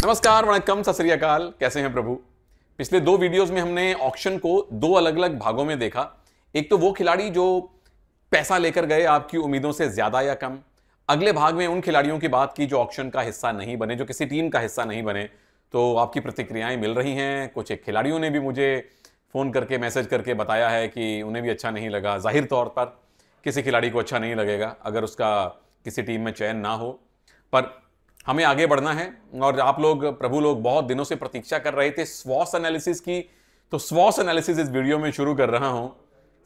नमस्कार, वणक्कम, सत श्री अकाल। कैसे हैं प्रभु। पिछले दो वीडियोस में हमने ऑक्शन को दो अलग अलग भागों में देखा। एक तो वो खिलाड़ी जो पैसा लेकर गए आपकी उम्मीदों से ज्यादा या कम। अगले भाग में उन खिलाड़ियों की बात की जो ऑक्शन का हिस्सा नहीं बने, जो किसी टीम का हिस्सा नहीं बने। तो आपकी प्रतिक्रियाएं मिल रही हैं। कुछ एक खिलाड़ियों ने भी मुझे फोन करके मैसेज करके बताया है कि उन्हें भी अच्छा नहीं लगा। जाहिर तौर पर किसी खिलाड़ी को अच्छा नहीं लगेगा अगर उसका किसी टीम में चयन ना हो, पर हमें आगे बढ़ना है। और आप लोग, प्रभु लोग, बहुत दिनों से प्रतीक्षा कर रहे थे स्वॉस एनालिसिस की, तो स्वॉस एनालिसिस इस वीडियो में शुरू कर रहा हूं।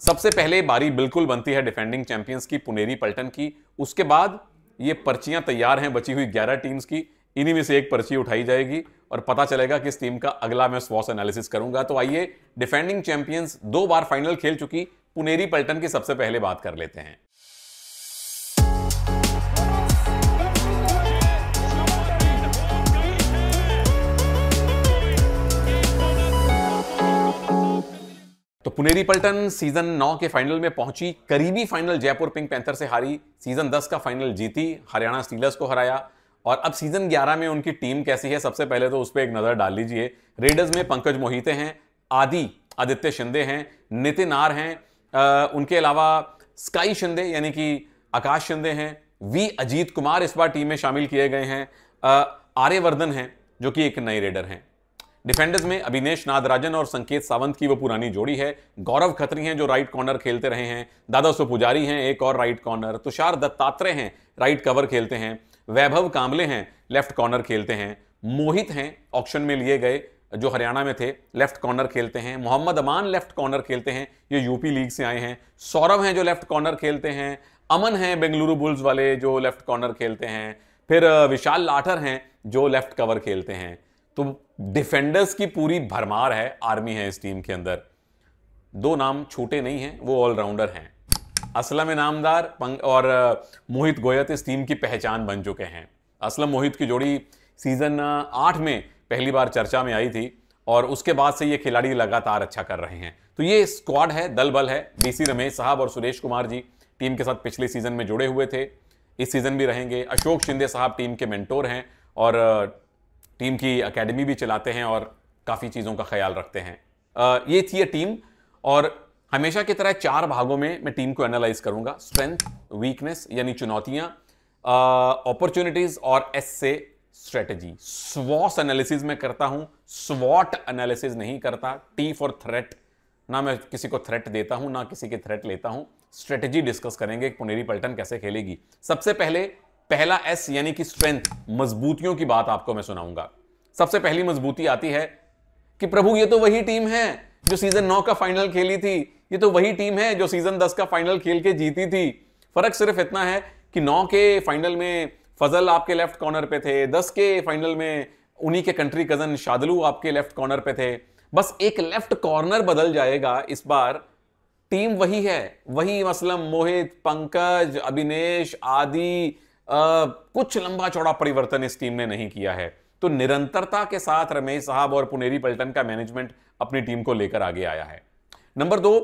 सबसे पहले बारी बिल्कुल बनती है डिफेंडिंग चैंपियंस की, पुनेरी पल्टन की। उसके बाद ये पर्चियां तैयार हैं बची हुई 11 टीम्स की। इन्हीं में से एक पर्ची उठाई जाएगी और पता चलेगा किस टीम का अगला मैं स्वॉस एनालिसिस करूंगा। तो आइए, डिफेंडिंग चैंपियंस 2 बार फाइनल खेल चुकी पुनेरी पल्टन की सबसे पहले बात कर लेते हैं। तो पुनेरी पल्टन सीजन 9 के फाइनल में पहुंची, करीबी फाइनल जयपुर पिंक पैंथर से हारी, सीजन 10 का फाइनल जीती, हरियाणा स्टीलर्स को हराया। और अब सीजन 11 में उनकी टीम कैसी है, सबसे पहले तो उस पर एक नजर डाल लीजिए। रेडर्स में पंकज मोहिते हैं, आदित्य शिंदे हैं, नितिन आर हैं, उनके अलावा स्काई शिंदे यानी कि आकाश शिंदे हैं, वी अजीत कुमार इस बार टीम में शामिल किए गए हैं, आर्यवर्धन हैं जो कि एक नए रेडर हैं। डिफेंडर्स में अभिनेश नादराजन और संकेत सावंत की वो पुरानी जोड़ी है। गौरव खत्री हैं जो राइट कॉर्नर खेलते रहे हैं, दादासो पुजारी हैं एक और राइट कॉर्नर, तुषार दत्तात्रेय हैं राइट कवर खेलते हैं, वैभव कांबले हैं लेफ्ट कॉर्नर खेलते हैं, मोहित हैं ऑक्शन में लिए गए जो हरियाणा में थे, लेफ्ट कॉर्नर खेलते हैं, मोहम्मद अमान लेफ्ट कॉर्नर खेलते हैं, ये यूपी लीग से आए हैं, सौरभ हैं जो लेफ्ट कॉर्नर खेलते हैं, अमन हैं बेंगलुरु बुल्स वाले जो लेफ्ट कॉर्नर खेलते हैं, फिर विशाल लाठर हैं जो लेफ्ट कवर खेलते हैं। तो डिफेंडर्स की पूरी भरमार है, आर्मी है इस टीम के अंदर। 2 नाम छोटे नहीं हैं, वो ऑलराउंडर हैं। असलम इनामदार और मोहित गोयत इस टीम की पहचान बन चुके हैं। असलम मोहित की जोड़ी सीजन 8 में पहली बार चर्चा में आई थी और उसके बाद से ये खिलाड़ी लगातार अच्छा कर रहे हैं। तो ये स्क्वाड है, दल बल है। डीसी रमेश साहब और सुरेश कुमार जी टीम के साथ पिछले सीजन में जुड़े हुए थे, इस सीजन भी रहेंगे। अशोक शिंदे साहब टीम के मेंटोर हैं और टीम की एकेडमी भी चलाते हैं और काफ़ी चीज़ों का ख्याल रखते हैं। ये थी टीम और हमेशा की तरह 4 भागों में मैं टीम को एनालाइज करूंगा। स्ट्रेंथ, वीकनेस यानी चुनौतियां, अपॉर्चुनिटीज और एस से स्ट्रेटजी। स्वॉस एनालिसिस में करता हूं, स्वॉट एनालिसिस नहीं करता। टी फॉर थ्रेट, ना मैं किसी को थ्रेट देता हूं ना किसी की थ्रेट लेता हूं। स्ट्रेटजी डिस्कस करेंगे पुनेरी पल्टन कैसे खेलेगी। सबसे पहले पहला एस यानी कि स्ट्रेंथ, मजबूतियों की बात आपको मैं सुनाऊंगा। सबसे पहली मजबूती आती है कि प्रभु ये तो वही टीम है जो सीजन 9 का फाइनल खेली थी, ये तो वही टीम है जो सीजन 10 का फाइनल खेल के जीती थी। फर्क सिर्फ इतना है कि 9 के फाइनल में फजल आपके लेफ्ट कॉर्नर पे थे, 10 के फाइनल में उन्हीं के कंट्री कजन शादलू आपके लेफ्ट कॉर्नर पे थे। बस एक लेफ्ट कॉर्नर बदल जाएगा, इस बार टीम वही है, वही असलम, मोहित, पंकज, अभिनेश आदि। कुछ लंबा चौड़ा परिवर्तन इस टीम ने नहीं किया है। तो निरंतरता के साथ रमेश साहब और पुनेरी पल्टन का मैनेजमेंट अपनी टीम को लेकर आगे आया है। नंबर 2,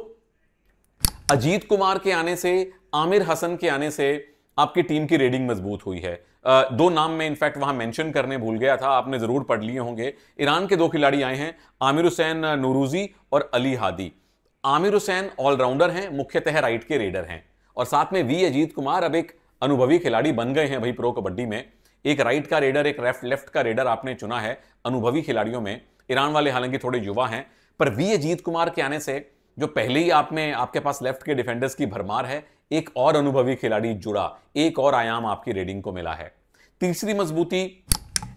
अजीत कुमार के आने से, आमिर हसन के आने से आपकी टीम की रेडिंग मजबूत हुई है। 2 नाम में इनफैक्ट वहां मेंशन करने भूल गया था, आपने जरूर पढ़ लिए होंगे। ईरान के 2 खिलाड़ी आए हैं, आमिर हुसैन नूरूजी और अली हादी। आमिर हुसैन ऑलराउंडर हैं, मुख्यतः राइट के रेडर हैं, और साथ में वी अजीत कुमार अब एक अनुभवी खिलाड़ी बन गए हैं भाई प्रो कबड्डी में। एक राइट का रेडर, एक लेफ्ट का रेडर आपने चुना है अनुभवी खिलाड़ियों में। ईरान वाले हालांकि थोड़े युवा हैं, पर वी अजीत कुमार के आने से जो पहले ही आपके पास लेफ्ट के डिफेंडर्स की भरमार है, एक और अनुभवी खिलाड़ी जुड़ा, एक और आयाम आपकी रेडिंग को मिला है। तीसरी मजबूती,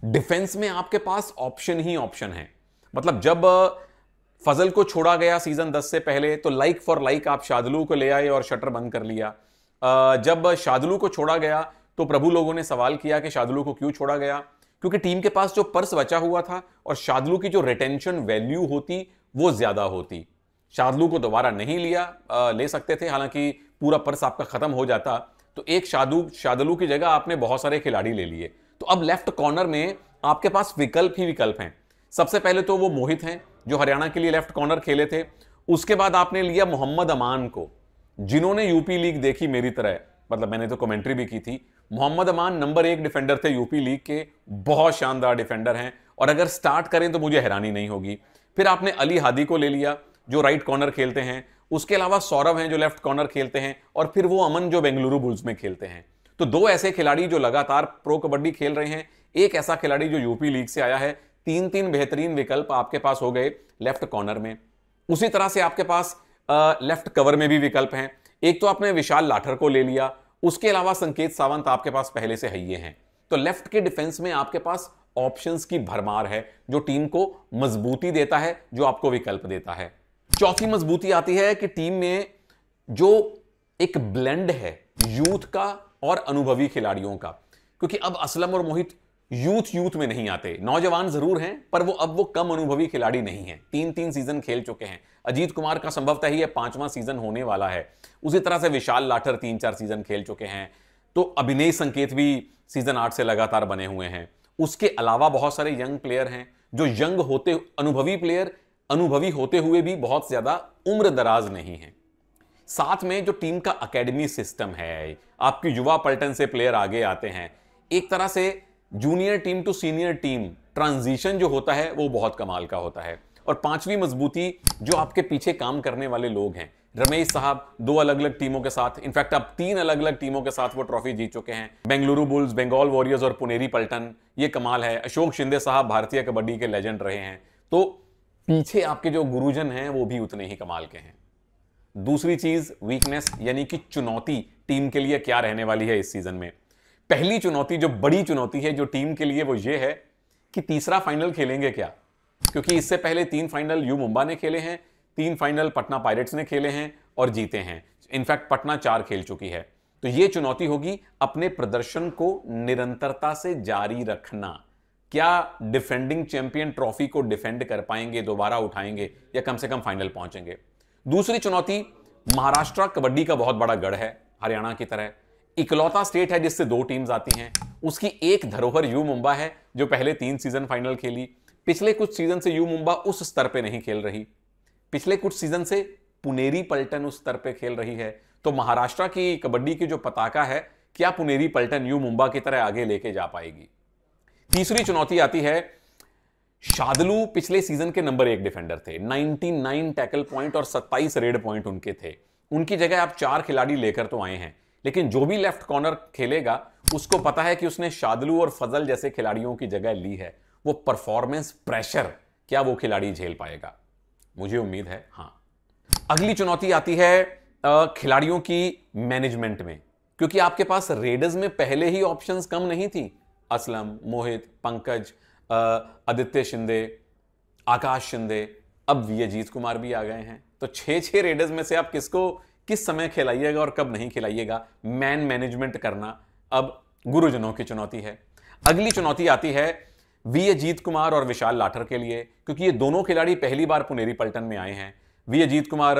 डिफेंस में आपके पास ऑप्शन ही ऑप्शन है। मतलब जब फजल को छोड़ा गया सीजन 10 से पहले तो लाइक फॉर लाइक आप शादलू को ले आए और शटर बंद कर लिया। जब शादलू को छोड़ा गया तो प्रभु लोगों ने सवाल किया कि शादलू को क्यों छोड़ा गया, क्योंकि टीम के पास जो पर्स बचा हुआ था और शादलू की जो रिटेंशन वैल्यू होती वो ज्यादा होती। शादलू को दोबारा नहीं लिया, ले सकते थे, हालांकि पूरा पर्स आपका खत्म हो जाता, तो एक शादलू की जगह आपने बहुत सारे खिलाड़ी ले लिए। तो अब लेफ्ट कॉर्नर में आपके पास विकल्प ही विकल्प हैं। सबसे पहले तो वो मोहित हैं जो हरियाणा के लिए लेफ्ट कॉर्नर खेले थे। उसके बाद आपने लिया मोहम्मद अमान को, जिन्होंने यूपी लीग देखी मेरी तरह, मतलब मैंने तो कमेंट्री भी की थी। मोहम्मद अमान नंबर 1 डिफेंडर थे यूपी लीग के, बहुत शानदार डिफेंडर हैं और अगर स्टार्ट करें तो मुझे हैरानी नहीं होगी। फिर आपने अली हादी को ले लिया जो राइट कॉर्नर खेलते हैं, उसके अलावा सौरभ हैं जो लेफ्ट कॉर्नर खेलते हैं, और फिर वो अमन जो बेंगलुरु बुल्स में खेलते हैं। तो दो ऐसे खिलाड़ी जो लगातार प्रो कबड्डी खेल रहे हैं, एक ऐसा खिलाड़ी जो यूपी लीग से आया है। तीन तीन बेहतरीन विकल्प आपके पास हो गए लेफ्ट कॉर्नर में। उसी तरह से आपके पास लेफ्ट कवर में भी विकल्प हैं। एक तो आपने विशाल लाठर को ले लिया, उसके अलावा संकेत सावंत आपके पास पहले से है ये हैं। तो लेफ्ट के डिफेंस में आपके पास ऑप्शंस की भरमार है जो टीम को मजबूती देता है, जो आपको विकल्प देता है। चौथी मजबूती आती है कि टीम में जो एक ब्लेंड है यूथ का और अनुभवी खिलाड़ियों का, क्योंकि अब असलम और मोहित यूथ में नहीं आते। नौजवान जरूर हैं पर वो कम अनुभवी खिलाड़ी नहीं हैं। 3-3 सीजन खेल चुके हैं। अजीत कुमार का संभवतः ही 5वां सीजन होने वाला है। उसी तरह से विशाल लाठर 3-4 सीजन खेल चुके हैं। तो अभिनय संकेत भी सीजन 8 से लगातार बने हुए हैं। उसके अलावा बहुत सारे यंग प्लेयर हैं जो यंग होते अनुभवी होते हुए भी बहुत ज्यादा उम्र दराज नहीं है। साथ में जो टीम का एकेडमी सिस्टम है, आपकी युवा पलटन से प्लेयर आगे आते हैं, एक तरह से junior team to senior team transition जो होता है वो बहुत कमाल का होता है। और पांचवी मजबूती जो आपके पीछे काम करने वाले लोग हैं। रमेश साहब 2 अलग अलग टीमों के साथ, इनफैक्ट अब 3 अलग अलग टीमों के साथ वो ट्रॉफी जीत चुके हैं। बेंगलुरु बुल्स, बंगाल वॉरियर्स और पुनेरी पलटन, ये कमाल है। अशोक शिंदे साहब भारतीय कबड्डी के लेजेंड रहे हैं। तो पीछे आपके जो गुरुजन हैं वो भी उतने ही कमाल के हैं। दूसरी चीज वीकनेस यानी कि चुनौती टीम के लिए क्या रहने वाली है इस सीजन में। पहली चुनौती जो बड़ी चुनौती है जो टीम के लिए वो ये है कि तीसरा फाइनल खेलेंगे क्या, क्योंकि इससे पहले 3 फाइनल यू मुंबा ने खेले हैं, 3 फाइनल पटना पायरेट्स ने खेले हैं और जीते हैं। इनफैक्ट पटना 4 खेल चुकी है। तो यह चुनौती होगी अपने प्रदर्शन को निरंतरता से जारी रखना। क्या डिफेंडिंग चैंपियन ट्रॉफी को डिफेंड कर पाएंगे, दोबारा उठाएंगे या कम से कम फाइनल पहुंचेंगे। दूसरी चुनौती, महाराष्ट्र कबड्डी का बहुत बड़ा गढ़ है। हरियाणा की तरह इकलौता स्टेट है जिससे 2 टीम्स आती हैं। उसकी एक धरोहर यू मुंबा है जो पहले 3 सीजन फाइनल खेली। पिछले कुछ सीजन से यू मुंबा उस स्तर पे नहीं खेल रही। पिछले कुछ सीजन से पुनेरी पलटन उस स्तर पे खेल रही है। तो महाराष्ट्र की कबड्डी की जो पताका है, क्या पुनेरी पलटन यू मुंबा की तरह आगे लेके जा पाएगी। तीसरी चुनौती आती है, शादलू पिछले सीजन के नंबर 1 डिफेंडर थे। 99 टैकल पॉइंट और 27 रेड पॉइंट उनके थे। उनकी जगह आप 4 खिलाड़ी लेकर तो आए हैं, लेकिन जो भी लेफ्ट कॉर्नर खेलेगा उसको पता है कि उसने शादलू और फजल जैसे खिलाड़ियों की जगह ली है। वो परफॉर्मेंस प्रेशर क्या वो खिलाड़ी झेल पाएगा? मुझे उम्मीद है हां। अगली चुनौती आती है खिलाड़ियों की मैनेजमेंट में, क्योंकि आपके पास रेडर्स में पहले ही ऑप्शंस कम नहीं थी। असलम, मोहित, पंकज, आदित्य शिंदे, आकाश शिंदे, अब अजीत कुमार भी आ गए हैं। तो 6 रेडर्स में से आप किस समय खिलाइएगा और कब नहीं खिलाइएगा, मैन मैनेजमेंट करना अब गुरुजनों की चुनौती है। अगली चुनौती आती है अजीत कुमार और विशाल लाठर के लिए, क्योंकि ये दोनों खिलाड़ी पहली बार पुनेरी पलटन में आए हैं। अजीत कुमार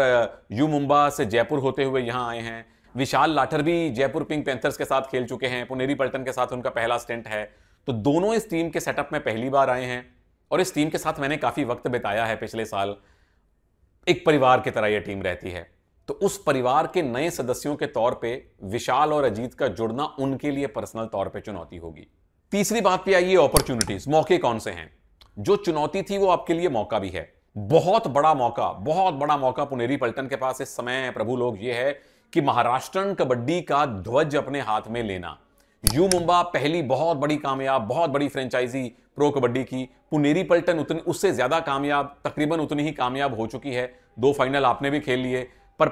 यू मुंबा से जयपुर होते हुए यहां आए हैं। विशाल लाठर भी जयपुर पिंक पैंथर्स के साथ खेल चुके हैं। पुनेरी पलटन के साथ उनका पहला स्टेंट है। तो दोनों इस टीम के सेटअप में पहली बार आए हैं और इस टीम के साथ मैंने काफी वक्त बिताया है पिछले साल। एक परिवार की तरह यह टीम रहती है। तो उस परिवार के नए सदस्यों के तौर पे विशाल और अजीत का जुड़ना उनके लिए पर्सनल तौर पे चुनौती होगी। तीसरी बात पे आइए अपॉर्चुनिटीज, मौके कौन से हैं। जो चुनौती थी वो आपके लिए मौका भी है। बहुत बड़ा मौका पुनेरी पलटन के पास इस समय प्रभु लोग ये है कि महाराष्ट्रन कबड्डी का ध्वज अपने हाथ में लेना। यू मुंबा पहली बहुत बड़ी कामयाब, बहुत बड़ी फ्रेंचाइजी प्रो कबड्डी की। पुनेरी पलटन उससे ज्यादा कामयाब, तकरीबन उतनी ही कामयाब हो चुकी है। 2 फाइनल आपने भी खेल लिए। पर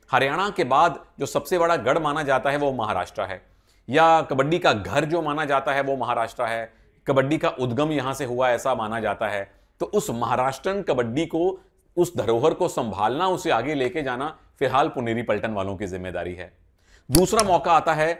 हरियाणा के बाद जो सबसे बड़ा गढ़ माना जाता है वो महाराष्ट्र है, या कबड्डी का घर जो माना जाता है वो महाराष्ट्र है। कबड्डी का उद्गम यहां से हुआ ऐसा माना जाता है। तो उस महाराष्ट्रन कबड्डी को, उस धरोहर को संभालना, उसे आगे लेके जाना फिलहाल पुनेरी पलटन वालों की जिम्मेदारी है। दूसरा मौका आता है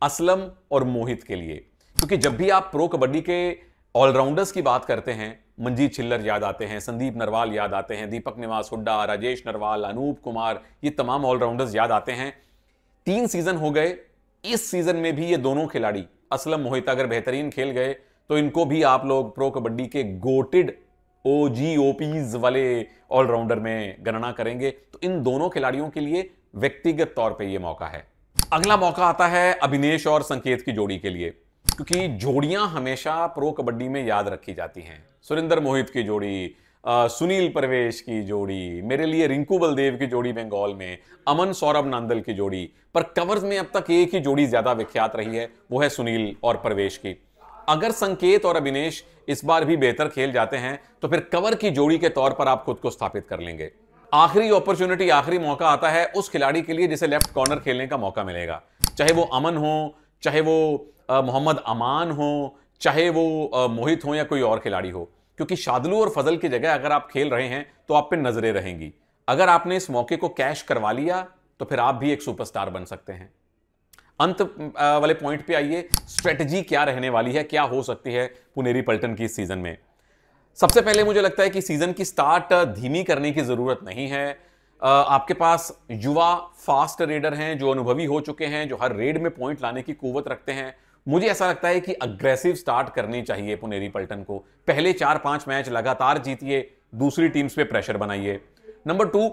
असलम और मोहित के लिए, क्योंकि जब भी आप प्रो कबड्डी के ऑलराउंडर्स की बात करते हैं, मंजीत छिल्लर याद आते हैं, संदीप नरवाल याद आते हैं, दीपक निवास हुड्डा, राजेश नरवाल, अनूप कुमार, ये तमाम ऑलराउंडर्स याद आते हैं। 3 सीजन हो गए। इस सीजन में भी ये दोनों खिलाड़ी असलम मोहित अगर बेहतरीन खेल गए तो इनको भी आप लोग प्रो कबड्डी के गोटेड OGOPs वाले ऑलराउंडर में गणना करेंगे। तो इन दोनों खिलाड़ियों के लिए व्यक्तिगत तौर पे ये मौका है। अगला मौका आता है अभिनेश और संकेत की जोड़ी के लिए। क्योंकि जोड़ियां हमेशा प्रो कबड्डी में याद रखी जाती हैं। सुरेंद्र मोहित की जोड़ी, सुनील परवेश की जोड़ी, मेरे लिए रिंकू बलदेव की जोड़ी बंगाल में, अमन सौरभ नांदल की जोड़ी। पर कवर्स में अब तक एक ही जोड़ी ज्यादा विख्यात रही है, वो है सुनील और परवेश की। अगर संकेत और अभिनेश इस बार भी बेहतर खेल जाते हैं तो फिर कवर की जोड़ी के तौर पर आप खुद को स्थापित कर लेंगे। आखिरी अपॉर्चुनिटी, आखिरी मौका आता है उस खिलाड़ी के लिए जिसे लेफ्ट कॉर्नर खेलने का मौका मिलेगा, चाहे वो अमन हो, चाहे वो मोहम्मद अमान हो, चाहे वो मोहित हो या कोई और खिलाड़ी हो। क्योंकि शादलू और फजल की जगह अगर आप खेल रहे हैं तो आप पे नजरें रहेंगी। अगर आपने इस मौके को कैश करवा लिया तो फिर आप भी एक सुपरस्टार बन सकते हैं। अंत वाले पॉइंट पे आइए, स्ट्रेटजी क्या रहने वाली है, क्या हो सकती है पुनेरी पल्टन की इस सीजन में। सबसे पहले मुझे लगता है कि सीजन की स्टार्ट धीमी करने की जरूरत नहीं है। आपके पास युवा फास्ट रेडर हैं जो अनुभवी हो चुके हैं, जो हर रेड में पॉइंट लाने की कुव्वत रखते हैं। मुझे ऐसा लगता है कि अग्रेसिव स्टार्ट करनी चाहिए पुनेरी पल्टन को। पहले 4-5 मैच लगातार जीतिए, दूसरी टीम्स पे प्रेशर बनाइए। नंबर 2,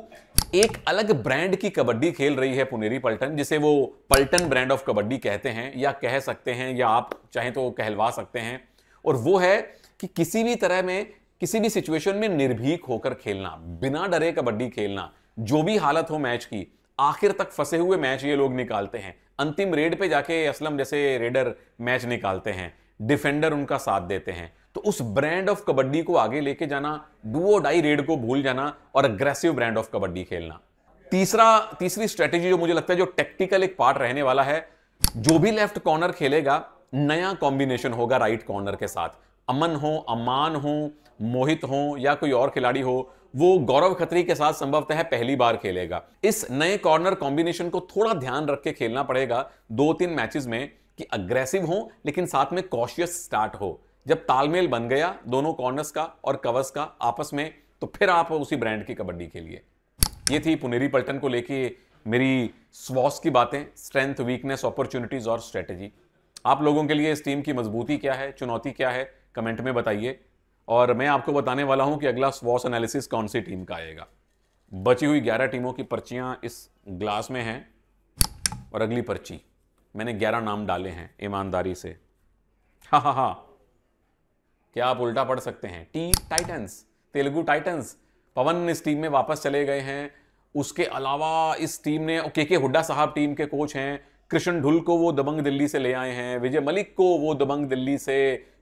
एक अलग ब्रांड की कबड्डी खेल रही है पुनेरी पल्टन, जिसे वो पल्टन ब्रांड ऑफ कबड्डी कहते हैं, या कह सकते हैं, या आप चाहें तो कहलवा सकते हैं। और वो है कि किसी भी तरह में, किसी भी सिचुएशन में निर्भीक होकर खेलना, बिना डरे कबड्डी खेलना। जो भी हालत हो मैच की, आखिर तक फंसे हुए मैच ये लोग निकालते हैं। अंतिम रेड पे जाके असलम जैसे रेडर मैच निकालते हैं, डिफेंडर उनका साथ देते हैं। तो उस ब्रांड ऑफ कबड्डी को आगे लेके जाना, डू और डाई रेड को भूल जाना और अग्रेसिव ब्रांड ऑफ कबड्डी खेलना। तीसरी स्ट्रेटेजी जो मुझे लगता है जो टेक्टिकल एक पार्ट रहने वाला है, जो भी लेफ्ट कॉर्नर खेलेगा नया कॉम्बिनेशन होगा राइट कॉर्नर के साथ। अमन हो, अमान हो, मोहित हो या कोई और खिलाड़ी हो, वो गौरव खत्री के साथ संभवतः पहली बार खेलेगा। इस नए कॉर्नर कॉम्बिनेशन को थोड़ा ध्यान रख के खेलना पड़ेगा 2-3 मैचेस में, कि अग्रेसिव हो लेकिन साथ में कॉशियस स्टार्ट हो। जब तालमेल बन गया दोनों कॉर्नर्स का और कवर्स का आपस में, तो फिर आप उसी ब्रांड की कबड्डी खेलिए। ये थी पुनेरी पल्टन को लेके मेरी स्वॉस की बातें, स्ट्रेंथ, वीकनेस, अपॉर्चुनिटीज और स्ट्रेटेजी। आप लोगों के लिए इस टीम की मजबूती क्या है, चुनौती क्या है, कमेंट में बताइए। और मैं आपको बताने वाला हूं कि अगला स्वॉस एनालिसिस कौन सी टीम का आएगा। बची हुई 11 टीमों की पर्चियां इस ग्लास में हैं और अगली पर्ची मैंने 11 नाम डाले हैं ईमानदारी से। हा, क्या आप उल्टा पढ़ सकते हैं? T titans, Telugu titans. Pawan इस टीम में वापस चले गए हैं। उसके अलावा इस टीम ने के हुड्डा साहब टीम के कोच हैं। कृष्ण ढुल को वो दबंग दिल्ली से ले आए हैं। विजय मलिक को वो दबंग दिल्ली से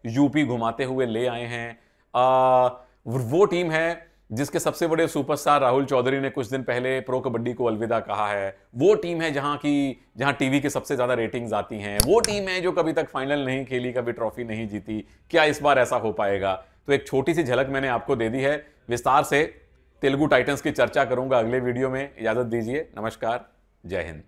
यूपी घुमाते हुए ले आए हैं। वो टीम है जिसके सबसे बड़े सुपरस्टार राहुल चौधरी ने कुछ दिन पहले प्रो कबड्डी को अलविदा कहा है। वो टीम है जहां टीवी के सबसे ज्यादा रेटिंग्स आती हैं। वो टीम है जो कभी तक फाइनल नहीं खेली, कभी ट्रॉफी नहीं जीती। क्या इस बार ऐसा हो पाएगा? तो एक छोटी सी झलक मैंने आपको दे दी है। विस्तार से तेलुगु टाइटंस की चर्चा करूंगा अगले वीडियो में। इजाजत दीजिए, नमस्कार, जय हिंद।